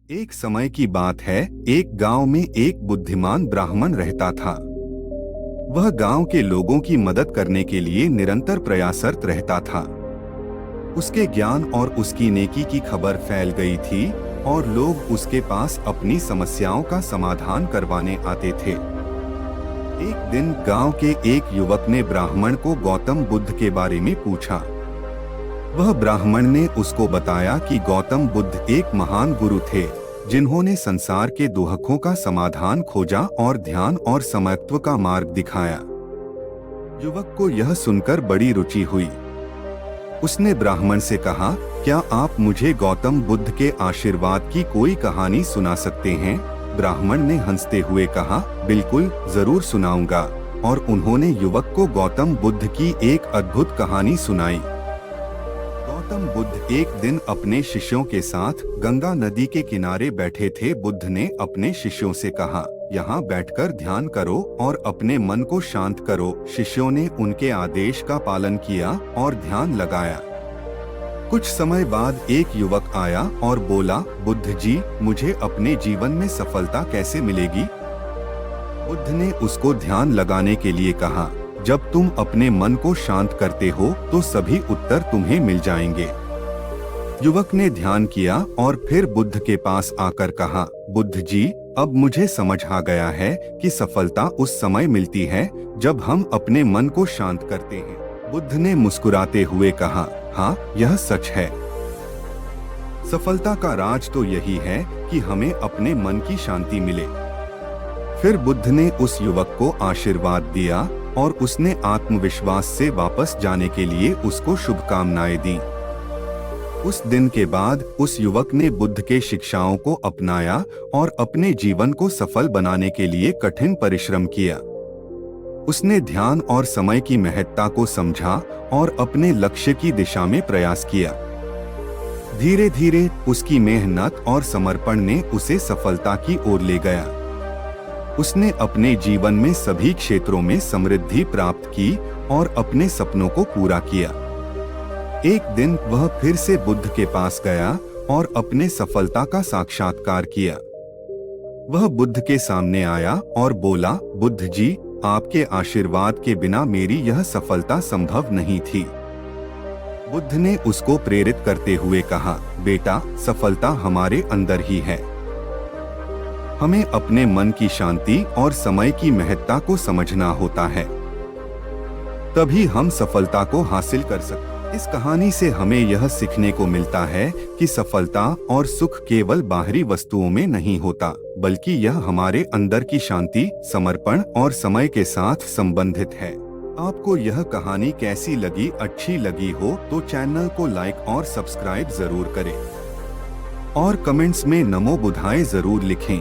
एक समय की बात है, एक गांव में एक बुद्धिमान ब्राह्मण रहता था। वह गांव के लोगों की मदद करने के लिए निरंतर प्रयासरत रहता था। उसके ज्ञान और उसकी नेकी की खबर फैल गई थी और लोग उसके पास अपनी समस्याओं का समाधान करवाने आते थे। एक दिन गांव के एक युवक ने ब्राह्मण को गौतम बुद्ध के बारे में पूछा। वह ब्राह्मण ने उसको बताया कि गौतम बुद्ध एक महान गुरु थे, जिन्होंने संसार के दुखों का समाधान खोजा और ध्यान और समत्व का मार्ग दिखाया। युवक को यह सुनकर बड़ी रुचि हुई। उसने ब्राह्मण से कहा, क्या आप मुझे गौतम बुद्ध के आशीर्वाद की कोई कहानी सुना सकते हैं? ब्राह्मण ने हंसते हुए कहा, बिल्कुल, जरूर सुनाऊंगा। और उन्होंने युवक को गौतम बुद्ध की एक अद्भुत कहानी सुनाई। गौतम बुद्ध एक दिन अपने शिष्यों के साथ गंगा नदी के किनारे बैठे थे। बुद्ध ने अपने शिष्यों से कहा, यहाँ बैठकर ध्यान करो और अपने मन को शांत करो। शिष्यों ने उनके आदेश का पालन किया और ध्यान लगाया। कुछ समय बाद एक युवक आया और बोला, बुद्ध जी, मुझे अपने जीवन में सफलता कैसे मिलेगी? बुद्ध ने उसको ध्यान लगाने के लिए कहा, जब तुम अपने मन को शांत करते हो तो सभी उत्तर तुम्हें मिल जाएंगे। युवक ने ध्यान किया और फिर बुद्ध के पास आकर कहा, बुद्ध जी, अब मुझे समझ आ गया है कि सफलता उस समय मिलती है जब हम अपने मन को शांत करते हैं। बुद्ध ने मुस्कुराते हुए कहा, हाँ, यह सच है। सफलता का राज तो यही है कि हमें अपने मन की शांति मिले। फिर बुद्ध ने उस युवक को आशीर्वाद दिया और उसने आत्मविश्वास से वापस जाने के लिए उसको शुभकामनाएं दी। उस दिन के बाद उस युवक ने बुद्ध के शिक्षाओं को अपनाया और अपने जीवन को सफल बनाने के लिए कठिन परिश्रम किया। उसने ध्यान और समय की महत्ता को समझा और अपने लक्ष्य की दिशा में प्रयास किया। धीरे धीरे उसकी मेहनत और समर्पण ने उसे सफलता की ओर ले गया। उसने अपने जीवन में सभी क्षेत्रों में समृद्धि प्राप्त की और अपने सपनों को पूरा किया। एक दिन वह फिर से बुद्ध के पास गया और अपने सफलता का साक्षात्कार किया। वह बुद्ध के सामने आया और बोला, बुद्ध जी, आपके आशीर्वाद के बिना मेरी यह सफलता संभव नहीं थी। बुद्ध ने उसको प्रेरित करते हुए कहा, बेटा, सफलता हमारे अंदर ही है। हमें अपने मन की शांति और समय की महत्ता को समझना होता है, तभी हम सफलता को हासिल कर सकते हैं। इस कहानी से हमें यह सीखने को मिलता है कि सफलता और सुख केवल बाहरी वस्तुओं में नहीं होता, बल्कि यह हमारे अंदर की शांति, समर्पण और समय के साथ संबंधित है। आपको यह कहानी कैसी लगी? अच्छी लगी हो तो चैनल को लाइक और सब्सक्राइब जरूर करें और कमेंट्स में नमो बुद्धाय जरूर लिखें।